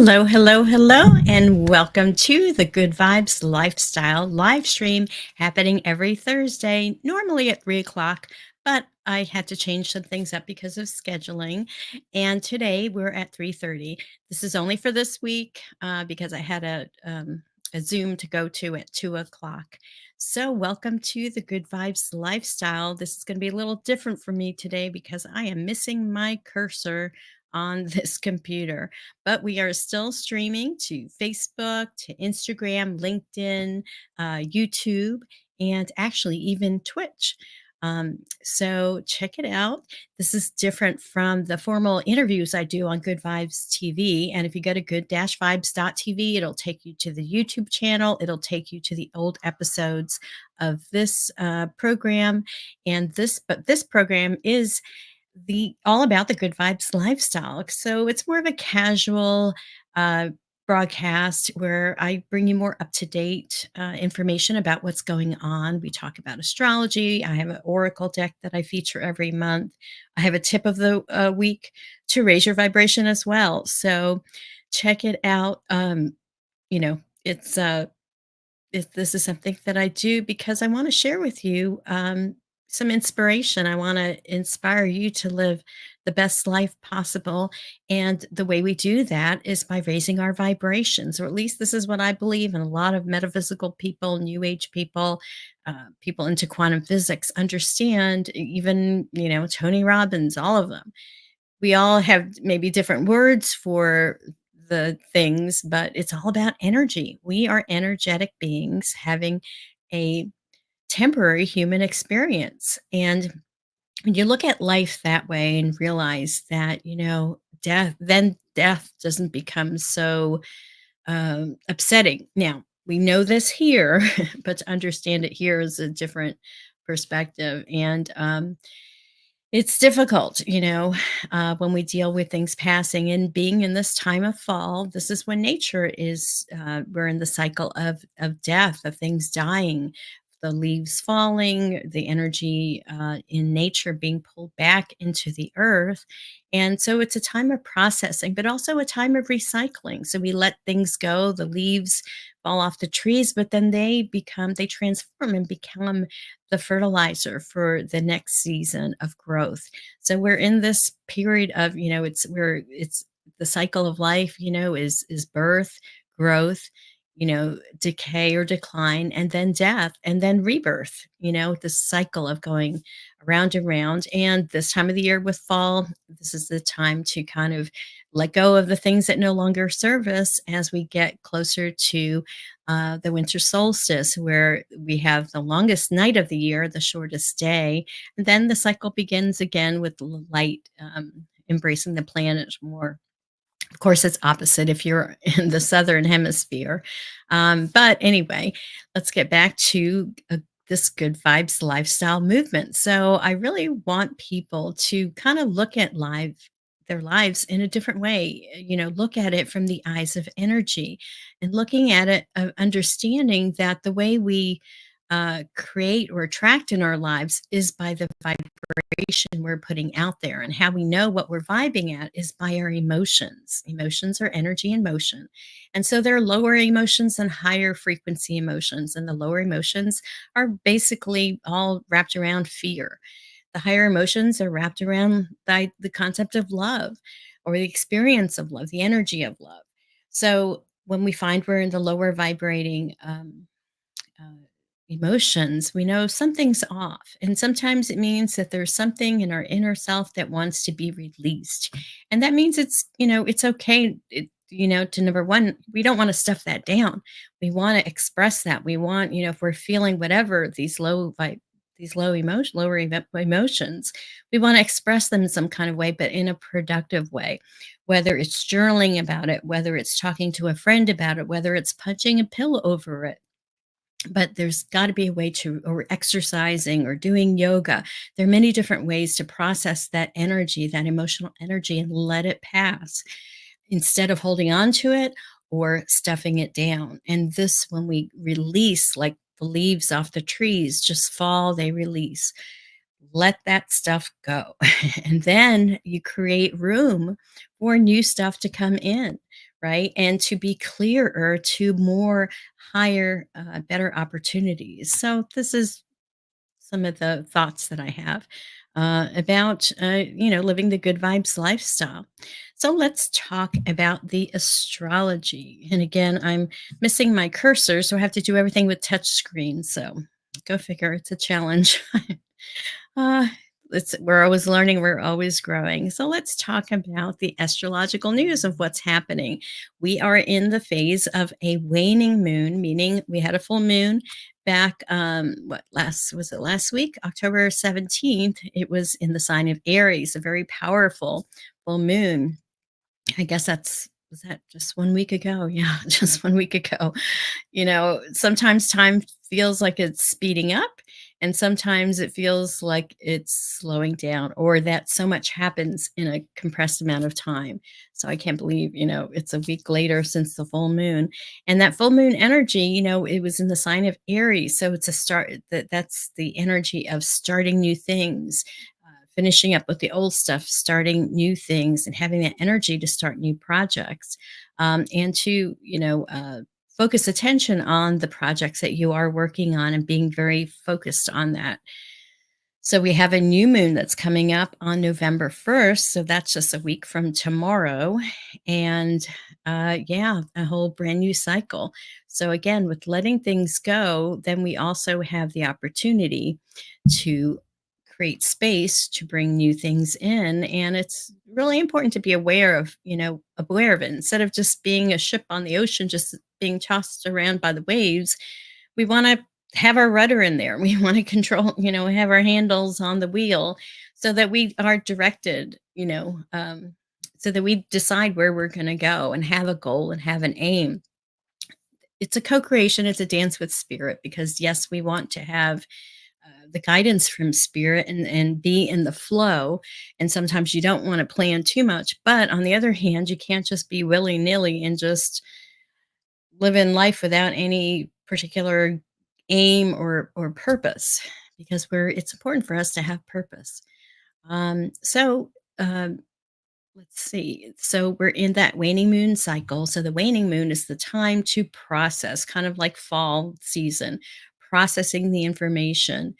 Hello, hello, hello, and welcome to the Good Vibes Lifestyle live stream happening every Thursday, normally at 3 o'clock, but I had to change some things up because of scheduling. And today we're at 3:30. This is only for this week because I had a Zoom to go to at 2 o'clock. So, welcome to the Good Vibes Lifestyle. This is going to be a little different for me today because I am missing my cursor on this computer, but we are still streaming to Facebook, to Instagram, LinkedIn, YouTube, and actually even Twitch. So check it out. This is different from the formal interviews I do on Good Vibes TV. And if you go to good-vibes.tv, it'll take you to the YouTube channel. It'll take you to the old episodes of this program. But this program is the all about the good vibes lifestyle. So it's more of a casual uh, broadcast where I bring you more up to date information about what's going on. We talk about astrology. I have an oracle deck that I feature every month. I have a tip of the week to raise your vibration as well. So check it out. You know, it's this is something that I do because I want to share with you some inspiration. I want to inspire you to live the best life possible. And the way we do that is by raising our vibrations, or at least this is what I believe. And a lot of metaphysical people, new age people, people into quantum physics understand, even, Tony Robbins, all of them. We all have maybe different words for the things, but it's all about energy. We are energetic beings having a temporary human experience. And when you look at life that way and realize that, death doesn't become so upsetting. Now, we know this here, but to understand it here is a different perspective. And it's difficult, when we deal with things passing and being in this time of fall. This is when nature is, we're in the cycle of death, of things dying, the leaves falling, the energy in nature being pulled back into the earth. And so it's a time of processing, but also a time of recycling. So we let things go, the leaves fall off the trees, but then they transform and become the fertilizer for the next season of growth. So we're in this period of, it's the cycle of life, is birth, growth, decay or decline, and then death, and then rebirth, this cycle of going around and around. And this time of the year with fall, this is the time to kind of let go of the things that no longer serve us as we get closer to the winter solstice, where we have the longest night of the year, the shortest day. And then the cycle begins again with light embracing the planet more. Of course, it's opposite if you're in the southern hemisphere. But anyway, let's get back to this good vibes lifestyle movement. So I really want people to kind of look at their lives in a different way. Look at it from the eyes of energy, and looking at it, understanding that the way we create or attract in our lives is by the vibration we're putting out there. And how we know what we're vibing at is by our emotions. Emotions are energy in motion. And so there are lower emotions and higher frequency emotions. And the lower emotions are basically all wrapped around fear. The higher emotions are wrapped around the concept of love, or the experience of love, the energy of love. So when we find we're in the lower vibrating uh, emotions, we know something's off. And sometimes it means that there's something in our inner self that wants to be released. And that means it's okay. To number one, we don't want to stuff that down. We want to express that. We want, if we're feeling whatever these emotions, we want to express them in some kind of way, but in a productive way. Whether it's journaling about it, whether it's talking to a friend about it, whether it's punching a pill over it, but there's got to be a way to, or exercising or doing yoga. There are many different ways to process that energy, that emotional energy, and let it pass instead of holding on to it or stuffing it down. And this, when we release, like the leaves off the trees just fall, they release. Let that stuff go. And then you create room for new stuff to come in. right? And to be clearer to more higher, better opportunities. So, this is some of the thoughts that I have about, living the good vibes lifestyle. So let's talk about the astrology. And again, I'm missing my cursor, so I have to do everything with touch screen. So go figure, it's a challenge. Uh, we're always learning, we're always growing. So let's talk about the astrological news of what's happening. We are in the phase of a waning moon, meaning we had a full moon back what last was it last week, October 17th. It was in the sign of Aries, a very powerful full moon. I guess that's was that just 1 week ago? Yeah, just 1 week ago. Sometimes time feels like it's speeding up, and sometimes it feels like it's slowing down, or that so much happens in a compressed amount of time. So I can't believe, it's a week later since the full moon. And that full moon energy, it was in the sign of Aries. So it's a start that's the energy of starting new things. Finishing up with the old stuff, starting new things, and having that energy to start new projects, and to focus attention on the projects that you are working on and being very focused on that. So we have a new moon that's coming up on November 1st. So that's just a week from tomorrow. And yeah, a whole brand new cycle. So again, with letting things go, then we also have the opportunity to create space to bring new things in. And it's really important to be aware of it instead of just being a ship on the ocean, just being tossed around by the waves. We want to have our rudder in there. We want to control, have our handles on the wheel so that we are directed, so that we decide where we're going to go and have a goal and have an aim. It's a co creation, it's a dance with spirit because, yes, we want to have the guidance from spirit and be in the flow. And sometimes you don't want to plan too much. But on the other hand, you can't just be willy nilly and just living life without any particular aim or purpose because we're it's important for us to have purpose. So let's see. So we're in that waning moon cycle. So the waning moon is the time to process, kind of like fall season, processing the information,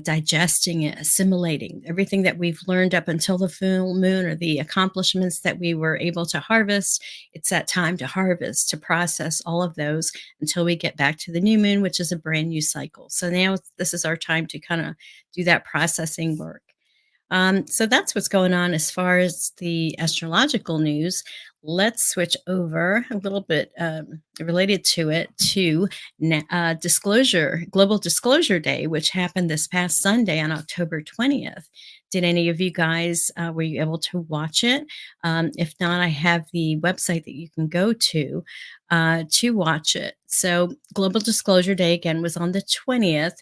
digesting it, assimilating everything that we've learned up until the full moon or the accomplishments that we were able to harvest. It's that time to harvest, to process all of those until we get back to the new moon, which is a brand new cycle. So now this is our time to kind of do that processing work. So that's what's going on as far as the astrological news. Let's switch over a little bit related to it to Global Disclosure Day, which happened this past Sunday on October 20th. Did any of you guys, were you able to watch it? If not, I have the website that you can go to watch it. So, Global Disclosure Day again was on the 20th.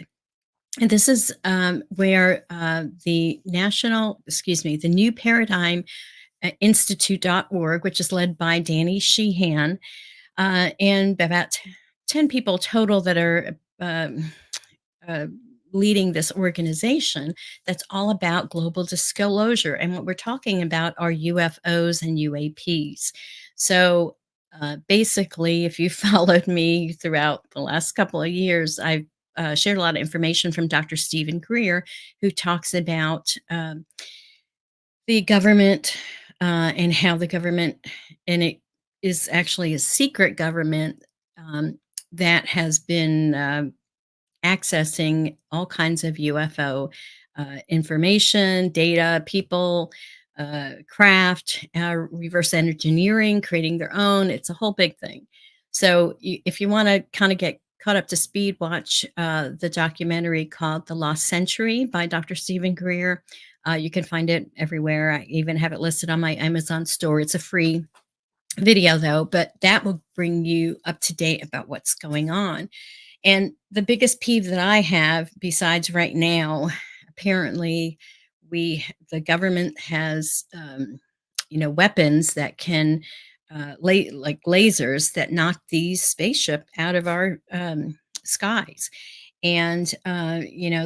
And this is where the New Paradigm Institute.org, which is led by Danny Sheehan, and about 10 people total that are uh, leading this organization that's all about global disclosure. And what we're talking about are UFOs and UAPs. So basically, if you followed me throughout the last couple of years, I've shared a lot of information from Dr. Stephen Greer, who talks about the government and how the government, and it is actually a secret government that has been accessing all kinds of UFO information, data, people, craft, reverse engineering, creating their own. It's a whole big thing. So, if you want to kind of get caught up to speed, watch the documentary called The Lost Century by Dr. Stephen Greer. You can find it everywhere. I even have it listed on my Amazon store. It's a free video, though, but that will bring you up to date about what's going on. And the biggest peeve that I have, besides right now, apparently the government has, weapons that can, like lasers that knock these spaceship out of our skies. And,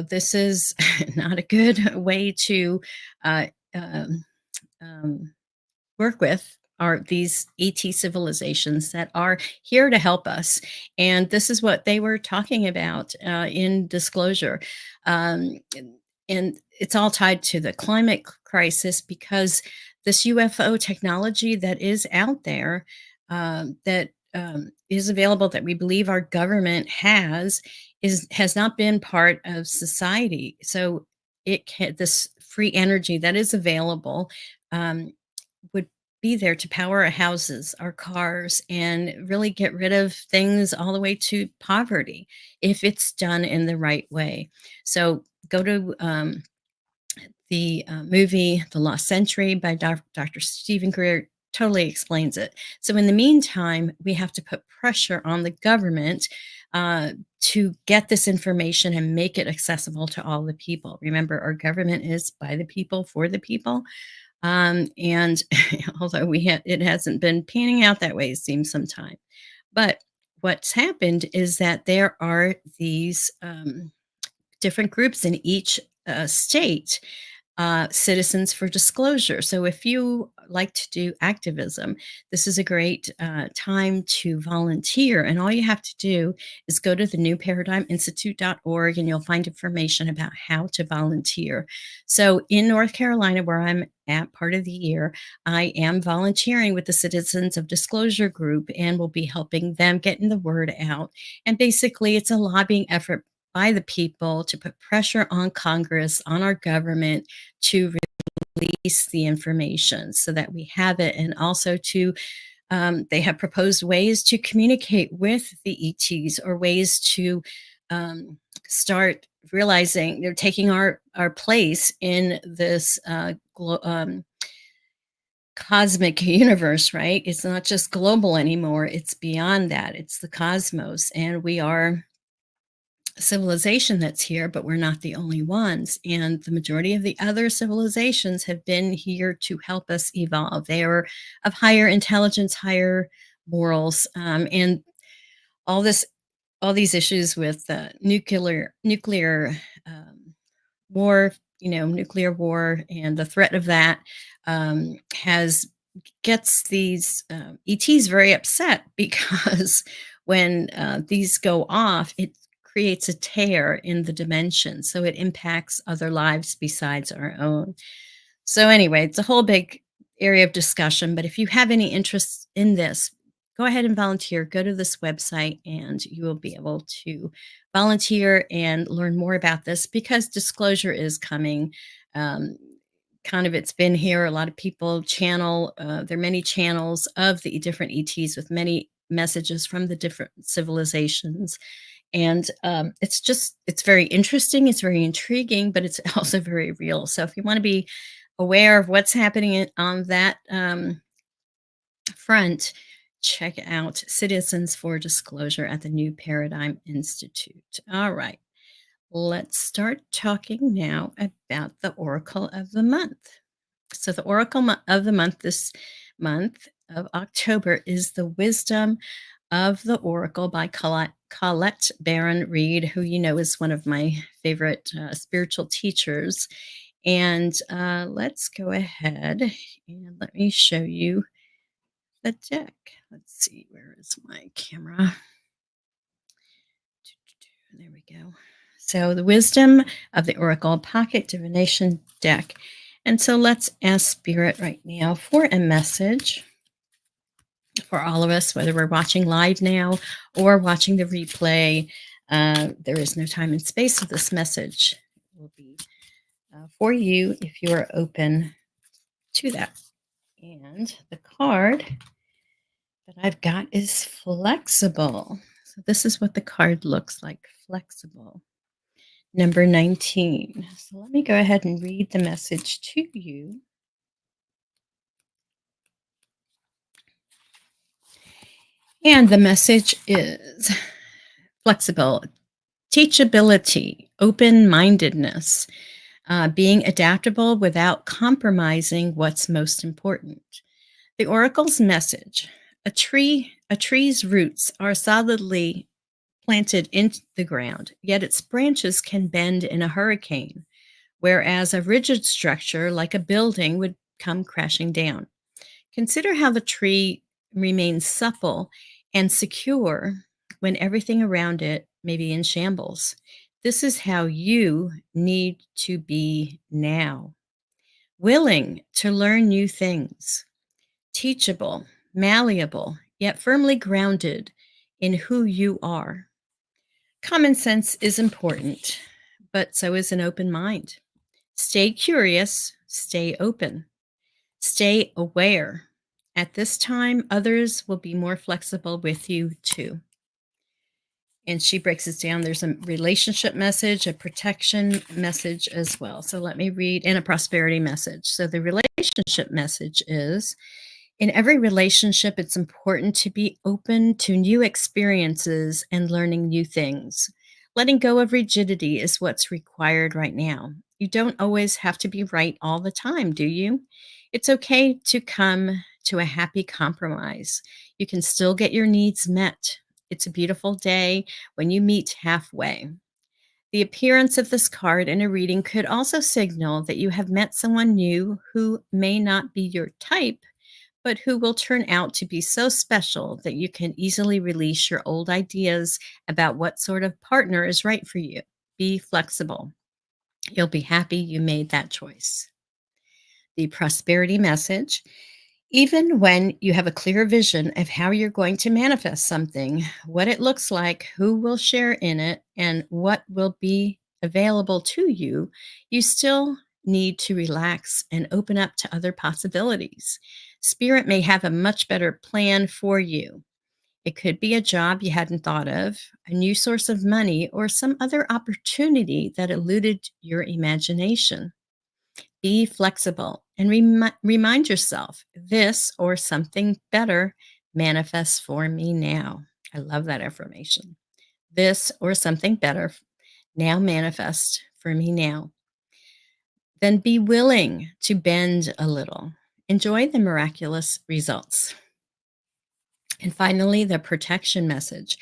this is not a good way to uh, um, um, work with. are these ET civilizations that are here to help us. And this is what they were talking about in disclosure. Um, and it's all tied to the climate crisis because this UFO technology that is out there that is available that we believe our government has not been part of society. So this free energy that is available um, would be there to power our houses, our cars, and really get rid of things all the way to poverty if it's done in the right way. So go to the movie The Lost Century by Dr. Stephen Greer totally explains it. So in the meantime, we have to put pressure on the government to get this information and make it accessible to all the people. Remember, our government is by the people for the people. And although it hasn't been panning out that way, it seems sometime. But what's happened is that there are these different groups in each state, Citizens for Disclosure. So if you like to do activism, this is a great time to volunteer. And all you have to do is go to the newparadigminstitute.org and you'll find information about how to volunteer. So in North Carolina, where I'm at part of the year, I am volunteering with the Citizens of Disclosure group and will be helping them getting the word out. And basically, it's a lobbying effort by the people to put pressure on Congress, on our government to release the information so that we have it, and also to they have proposed ways to communicate with the ETs or ways to start realizing they're taking our place in this cosmic universe, right? It's not just global anymore, it's beyond that. It's the cosmos, and we are civilization that's here, but we're not the only ones. And the majority of the other civilizations have been here to help us evolve. They are of higher intelligence, higher morals, and all this, all these issues with nuclear war, nuclear war, and the threat of that has gets these ETs very upset because when these go off, it creates a tear in the dimension. So it impacts other lives besides our own. So, anyway, it's a whole big area of discussion. But if you have any interest in this, go ahead and volunteer. Go to this website and you will be able to volunteer and learn more about this because disclosure is coming. Um, Kind of it's been here. A lot of people there are many channels of the different ETs with many messages from the different civilizations. And it's very interesting, it's very intriguing, but it's also very real. So if you want to be aware of what's happening on that front, check out Citizens for Disclosure at the New Paradigm Institute. All right, let's start talking now about the Oracle of the Month. So the of the month this month of October is the Wisdom of the Oracle by Colette Baron-Reid, who is one of my favorite spiritual teachers. And let's go ahead and let me show you the deck. Let's see, where is my camera? There we go. So the Wisdom of the Oracle Pocket Divination deck. And so let's ask Spirit right now for a message for all of us, whether we're watching live now or watching the replay. There is no time and space, so this message will be for you if you are open to that. And the card that I've got is Flexible. So this is what the card looks like, Flexible. Number 19. So let me go ahead and read the message to you. And the message is flexible, teachability, open mindedness, being adaptable without compromising what's most important. The oracle's message: a tree's roots are solidly planted in the ground, yet its branches can bend in a hurricane, whereas a rigid structure like a building would come crashing down. Consider how the tree remains supple and secure when everything around it may be in shambles. This is how you need to be now, willing to learn new things, teachable, malleable, yet firmly grounded in who you are. Common sense is important, but so is an open mind. Stay curious, stay open, stay aware. At this time, others will be more flexible with you too. And she breaks it down. There's a relationship message, a protection message as well. So let me read, and a prosperity message. So the relationship message is, in every relationship, it's important to be open to new experiences and learning new things. Letting go of rigidity is what's required right now. You don't always have to be right all the time, do you? It's okay to come to a happy compromise. You can still get your needs met. It's a beautiful day when you meet halfway. The appearance of this card in a reading could also signal that you have met someone new who may not be your type, but who will turn out to be so special that you can easily release your old ideas about what sort of partner is right for you. Be flexible. You'll be happy you made that choice. The prosperity message: even when you have a clear vision of how you're going to manifest something, what it looks like, who will share in it, and what will be available to you, you still need to relax and open up to other possibilities. Spirit may have a much better plan for you. It could be a job you hadn't thought of, a new source of money, or some other opportunity that eluded your imagination. Be flexible and remind yourself, this or something better manifests for me now. I love that affirmation. This or something better now manifest for me now. Then be willing to bend a little. Enjoy the miraculous results. And finally, the protection message.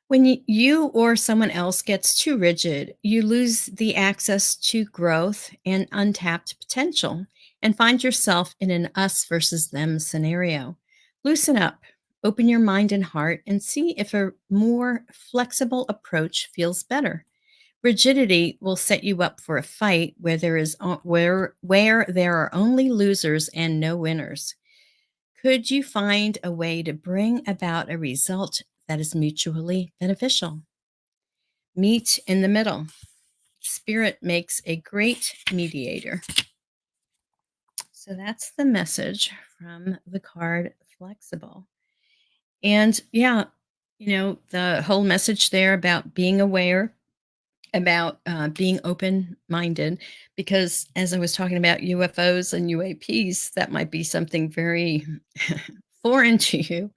When you or someone else gets too rigid, you lose the access to growth and untapped potential and find yourself in an us versus them scenario. Loosen up, open your mind and heart, and see if a more flexible approach feels better. Rigidity will set you up for a fight where there are only losers and no winners. Could you find a way to bring about a result that is mutually beneficial? Meet in the middle. Spirit makes a great mediator. So that's the message from the card Flexible. And yeah, the whole message there about being aware, about being open minded, because as I was talking about UFOs and UAPs, that might be something very foreign to you.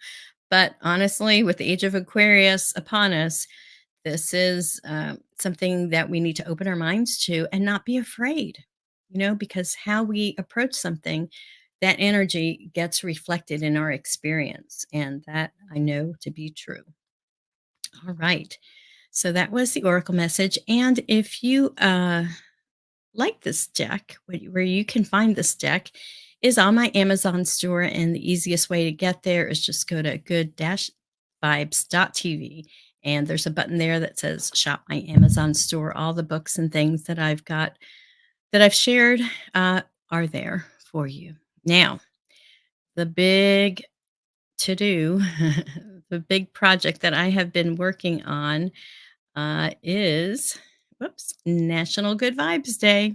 But honestly, with the age of Aquarius upon us, this is something that we need to open our minds to and not be afraid, because how we approach something, that energy gets reflected in our experience. And that I know to be true. All right. So that was the Oracle message. And if you like this deck, where you can find this deck is on my Amazon store. And the easiest way to get there is just go to good-vibes.tv. And there's a button there that says shop my Amazon store. All the books and things that I've got that I've shared are there for you. Now, the big to do, the big project that I have been working on is, National Good Vibes Day.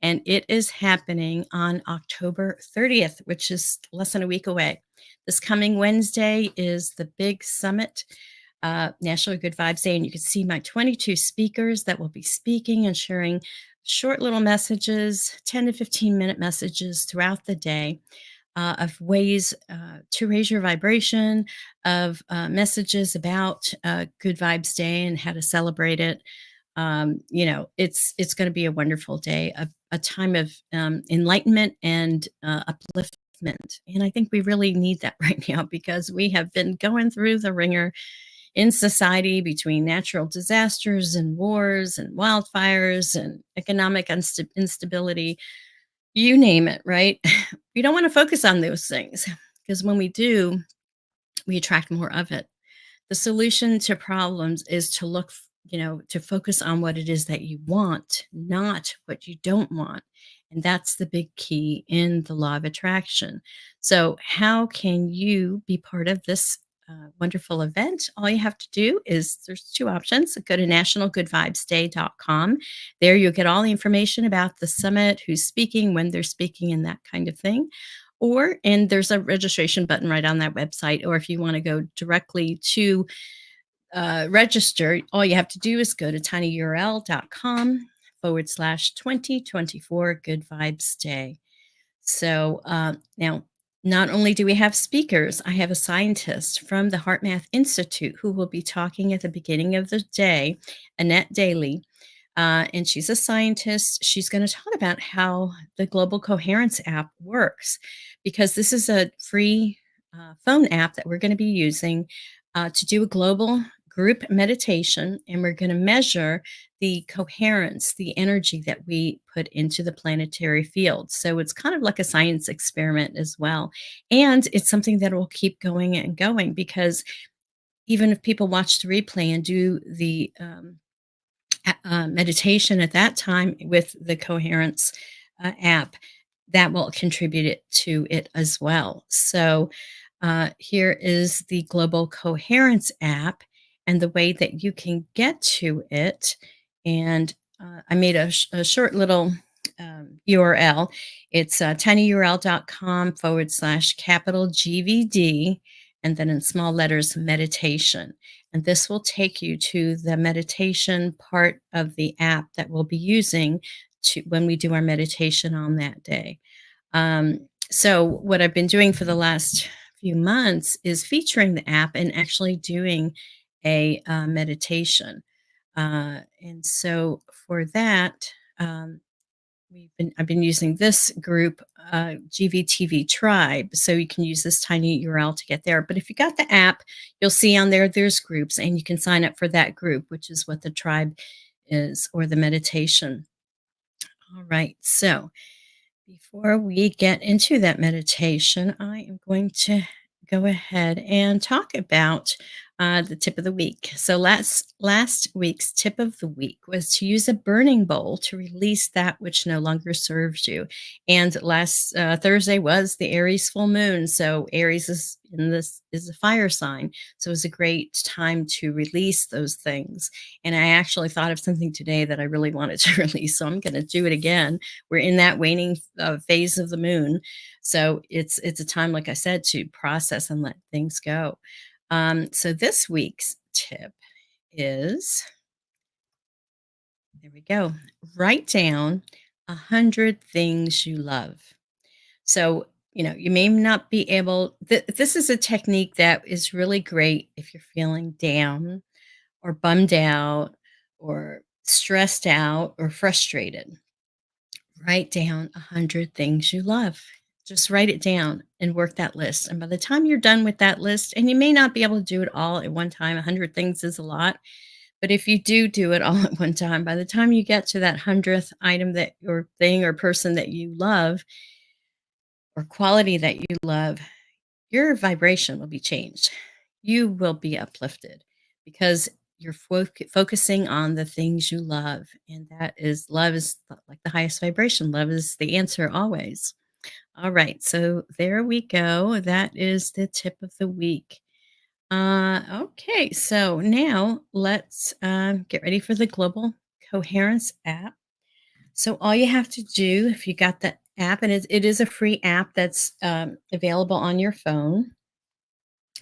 And it is happening on October 30th, which is less than a week away. This coming Wednesday is the big summit, National Good Vibes Day. And you can see my 22 speakers that will be speaking and sharing short little messages, 10 to 15-minute messages throughout the day. Of ways to raise your vibration, of messages about Good Vibes Day and how to celebrate it. It's going to be a wonderful day, a time of enlightenment and upliftment. And I think we really need that right now because we have been going through the ringer in society between natural disasters and wars and wildfires and economic instability. You name it, right? We don't want to focus on those things because when we do, we attract more of it. The solution to problems is to to focus on what it is that you want, not what you don't want. And that's the big key in the law of attraction. So, how can you be part of this wonderful event? All you have to do is there's two options. Go to nationalgoodvibesday.com. There you'll get all the information about the summit, who's speaking, when they're speaking, and that kind of thing. And there's a registration button right on that website. Or if you want to go directly to register, all you have to do is go to tinyurl.com/2024 Good Vibes Day. So now, not only do we have speakers, I have a scientist from the Heart Math Institute who will be talking at the beginning of the day, Annette Daly. And she's a scientist. She's going to talk about how the Global Coherence app works because this is a free phone app that we're going to be using to do a global group meditation. And we're going to measure the coherence, the energy that we put into the planetary field. So it's kind of like a science experiment as well. And it's something that will keep going and going because even if people watch the replay and do the meditation at that time with the Coherence app, that will contribute it to it as well. So here is the Global Coherence app and the way that you can get to it. And I made a short little URL. It's tinyurl.com/capital GVD and then in small letters meditation. And this will take you to the meditation part of the app that we'll be using to when we do our meditation on that day. So what I've been doing for the last few months is featuring the app and actually doing a meditation. And so for that, I've been using this group, GVTV Tribe, so you can use this tiny URL to get there. But if you got the app, you'll see on there there's groups, and you can sign up for that group, which is what the tribe is, or the meditation. All right, so before we get into that meditation, I am going to go ahead and talk about the tip of the week. So last week's tip of the week was to use a burning bowl to release that which no longer serves you. And last Thursday was the Aries full moon. So Aries is a fire sign. So it's a great time to release those things. And I actually thought of something today that I really wanted to release. So I'm going to do it again. We're in that waning phase of the moon, so it's a time, like I said, to process and let things go. So this week's tip is there we go. Write down 100 things you love. So you may not be able. This is a technique that is really great if you're feeling down or bummed out or stressed out or frustrated. Write down 100 things you love. Just write it down and work that list. And by the time you're done with that list, and you may not be able to do it all at one time, 100 things is a lot. But if you do it all at one time, by the time you get to that 100th item that or thing or person that you love or quality that you love, your vibration will be changed. You will be uplifted because you're focusing on the things you love. And that is love is like the highest vibration. Love is the answer always. All right. So there we go. That is the tip of the week. Okay. So now let's get ready for the Global Coherence app. So all you have to do, if you got the app, and it is a free app that's available on your phone,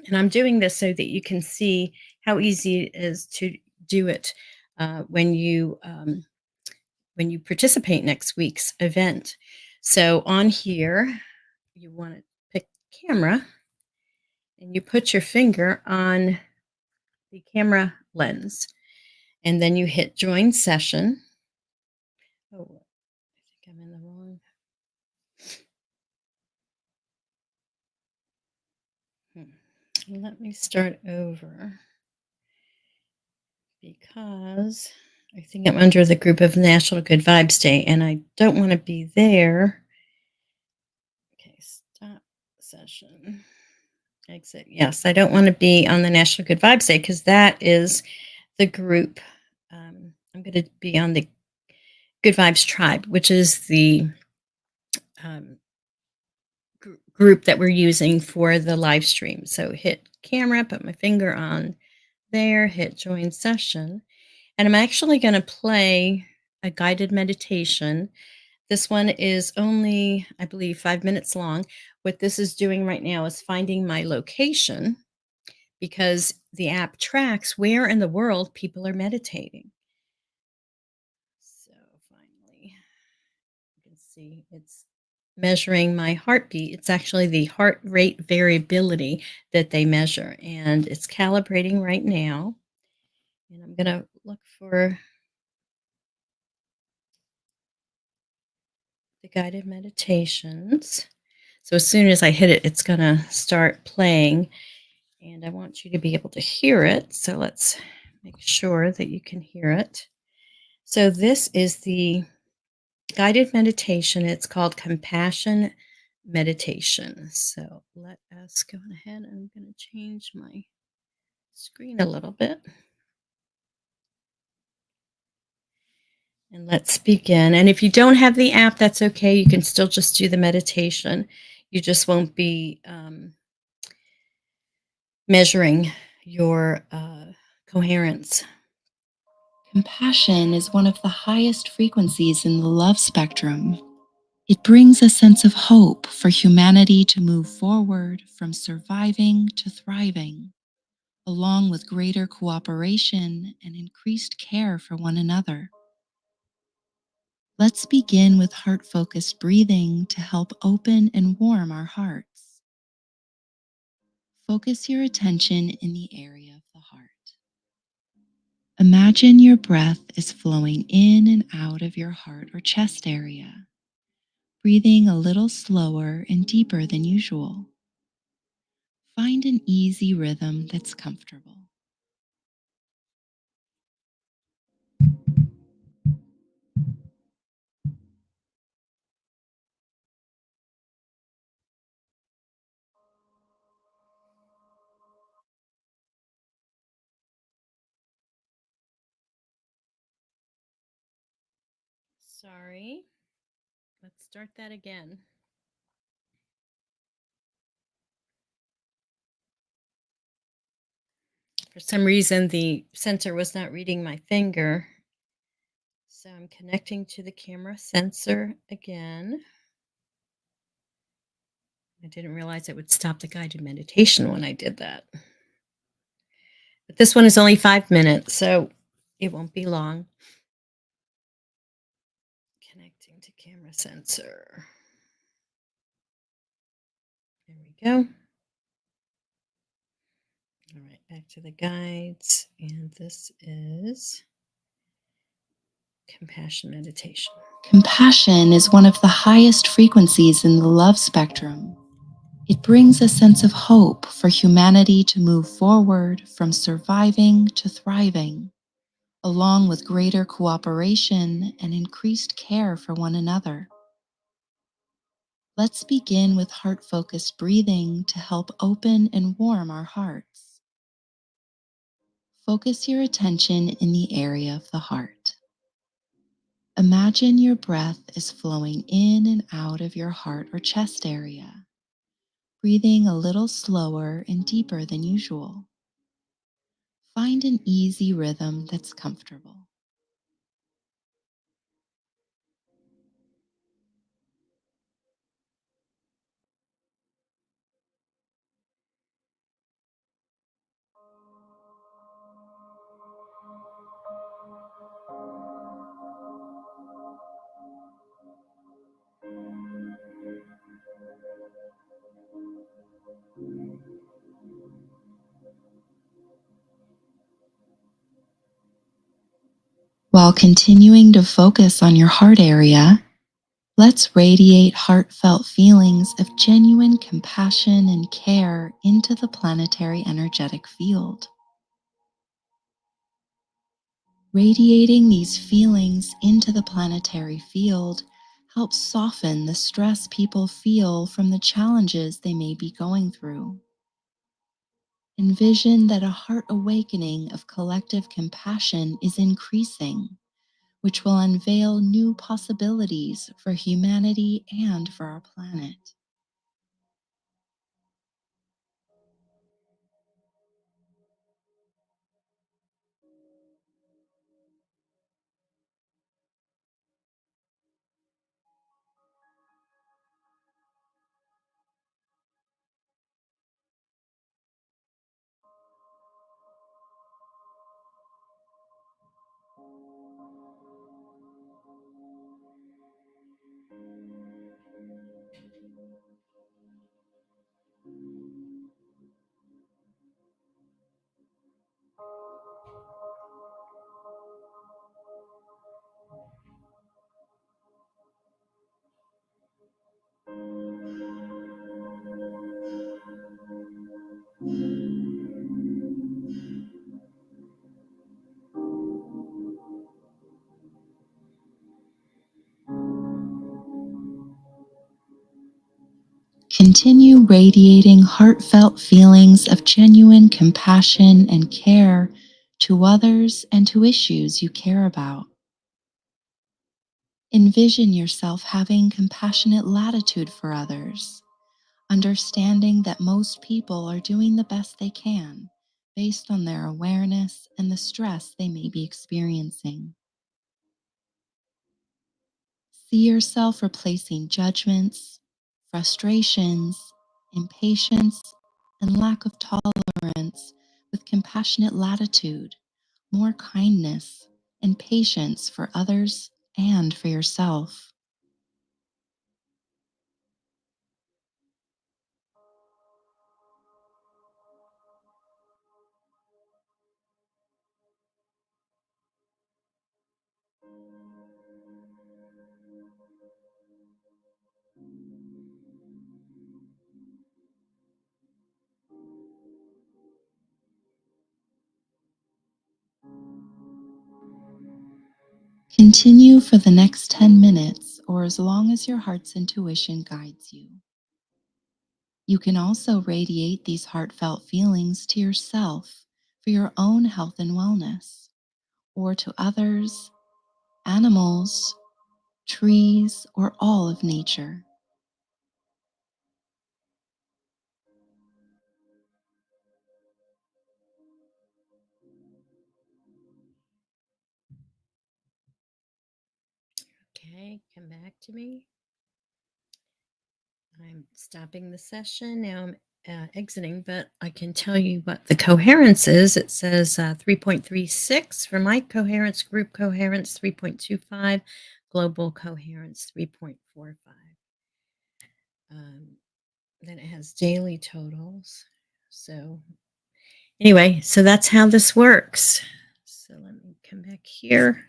and I'm doing this so that you can see how easy it is to do it uh, when you um, when you participate next week's event. So on here, you want to pick camera, and you put your finger on the camera lens, and then you hit join session. Oh, I think I'm in the wrong. Hmm. Let me start over because I think I'm under the group of National Good Vibes Day, and I don't want to be there. session. Exit. Yes, I don't want to be on the National Good Vibes Day because that is the group. I'm going to be on the Good Vibes Tribe, which is the um, group that we're using for the live stream. So hit camera, put my finger on there, hit join session, and I'm actually going to play a guided meditation. This one is only, I believe, 5 minutes long. What this is doing right now is finding my location because the app tracks where in the world people are meditating. So finally, you can see it's measuring my heartbeat. It's actually the heart rate variability that they measure, and it's calibrating right now. And I'm going to look for the guided meditations. So as soon as I hit it, it's going to start playing, and I want you to be able to hear it. So let's make sure that you can hear it. So this is the guided meditation. It's called compassion meditation. So let us go ahead. I'm going to change my screen a little bit. And let's begin. And if you don't have the app, that's okay. You can still just do the meditation. You just won't be measuring your coherence. Compassion is one of the highest frequencies in the love spectrum. It brings a sense of hope for humanity to move forward from surviving to thriving, along with greater cooperation and increased care for one another. Let's begin with heart-focused breathing to help open and warm our hearts. Focus your attention in the area of the heart. Imagine your breath is flowing in and out of your heart or chest area, breathing a little slower and deeper than usual. Find an easy rhythm that's comfortable. Sorry. Let's start that again. For some reason, the sensor was not reading my finger. So I'm connecting to the camera sensor again. I didn't realize it would stop the guided meditation when I did that. But this one is only 5 minutes, so it won't be long. Connecting to camera sensor. There we go. All right, back to the guides. And this is compassion meditation. Compassion is one of the highest frequencies in the love spectrum. It brings a sense of hope for humanity to move forward from surviving to thriving, along with greater cooperation and increased care for one another. Let's begin with heart-focused breathing to help open and warm our hearts. Focus your attention in the area of the heart. Imagine your breath is flowing in and out of your heart or chest area, breathing a little slower and deeper than usual. Find an easy rhythm that's comfortable. While continuing to focus on your heart area, let's radiate heartfelt feelings of genuine compassion and care into the planetary energetic field. Radiating these feelings into the planetary field helps soften the stress people feel from the challenges they may be going through. Envision that a heart awakening of collective compassion is increasing, which will unveil new possibilities for humanity and for our planet. Continue radiating heartfelt feelings of genuine compassion and care to others and to issues you care about. Envision yourself having compassionate latitude for others, understanding that most people are doing the best they can based on their awareness and the stress they may be experiencing. See yourself replacing judgments, frustrations, impatience, and lack of tolerance with compassionate latitude, more kindness, and patience for others and for yourself. Continue for the next 10 minutes or as long as your heart's intuition guides you. You can also radiate these heartfelt feelings to yourself for your own health and wellness, or to others, animals, trees, or all of nature. Okay, come back to me. I'm stopping the session. Now I'm exiting, but I can tell you what the coherence is. It says 3.36 for my coherence, group coherence 3.25, global coherence 3.45. Then it has daily totals. So, anyway, so that's how this works. So, let me come back here.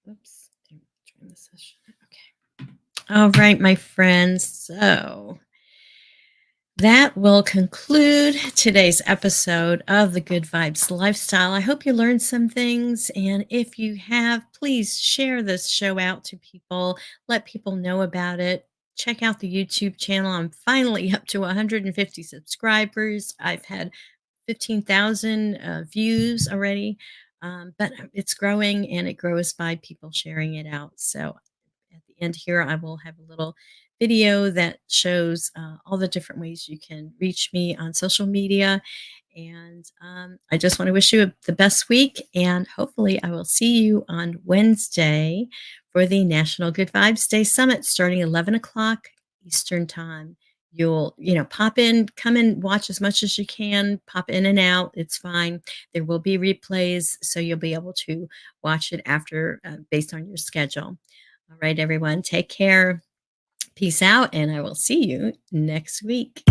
Oops, join the session. Okay. All right, my friends. So, that will conclude today's episode of the Good Vibes Lifestyle. I hope you learned some things. And if you have, please share this show out to people, let people know about it. Check out the YouTube channel. I'm finally up to 150 subscribers. I've had 15,000 views already, but it's growing and it grows by people sharing it out. So at the end here, I will have a little video that shows all the different ways you can reach me on social media. And I just want to wish you the best week. And hopefully, I will see you on Wednesday for the National Good Vibes Day Summit starting 11 o'clock Eastern Time. You'll, pop in, come and watch as much as you can, pop in and out. It's fine. There will be replays, so you'll be able to watch it after based on your schedule. All right, everyone, take care. Peace out, and I will see you next week.